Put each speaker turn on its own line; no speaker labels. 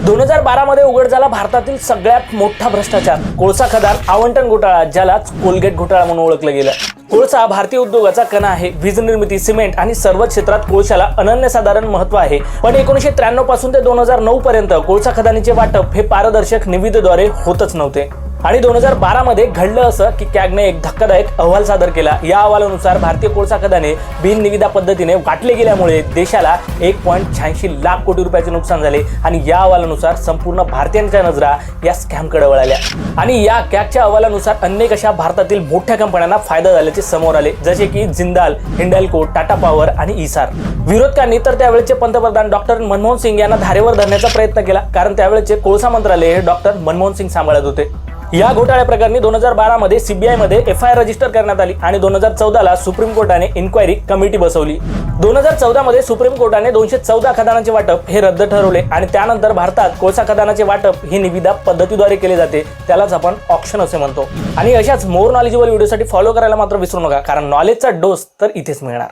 2012 मध्ये उघड झाला भारतातील सगळ्यात मोठा भ्रष्टाचार, कोळसा खदान आवंटन घोटाळा, ज्यालाच कोलगेट घोटाळा म्हणून ओळखलं गेलं। कोळसा हा भारतीय उद्योगाचा कणा आहे। वीज निर्मिती, सिमेंट आणि सर्व क्षेत्रात कोळशाला अनन्यसाधारण महत्त्व आहे। पण 1993 पासून ते 2009 पर्यंत कोळसा खदानीचे वाटप हे पारदर्शक निविदेद्वारे होतच नव्हते। आणि 2012 मध्ये घडलं असं की कॅगने एक धक्कादायक अहवाल सादर केला। या अहवालानुसार भारतीय कोळसा खदाने बिननिविदा पद्धतीने वाटले गेल्यामुळे देशाला 1.86 लाख कोटी रुपयाचे नुकसान झाले। आणि या अहवालानुसार संपूर्ण भारतीयांच्या नजरा या स्कॅमकडे वळाल्या। आणि या कॅगच्या अहवालानुसार अनेक अशा भारतातील मोठ्या कंपन्यांना फायदा झाल्याचे समोर आले, जसे की जिंदाल, हिंडाल्को, टाटा पॉवर आणि इसार। विरोधकांनी तर त्यावेळेचे पंतप्रधान डॉक्टर मनमोहन सिंग यांना धारेवर धरण्याचा प्रयत्न केला, कारण त्यावेळेचे कोळसा मंत्रालय हे डॉक्टर मनमोहन सिंग सांभाळत होते। या घोटाळ्या प्रकरणी 2012 मध्ये सीबीआय मध्ये एफआयआर रजिस्टर करण्यात आली आणि 2014 ला सुप्रीम कोर्टाने इन्क्वायरी कमिटी बसवली। 2014 मध्ये सुप्रीम कोर्टाने 214 खदानांचे वाटप हे रद्द ठरवले आणि त्यानंतर भारतात कोळसा खदानाचे वाटप हे निविदा पद्धतीद्वारे केले जाते, त्यालाच आपण ऑक्शन असे म्हणतो। आणि अशाच मोर नॉलेजेबल व्हिडिओसाठी फॉलो करायला मात्र विसरू नका, कारण नॉलेजचा डोस तर इथेच मिळणार।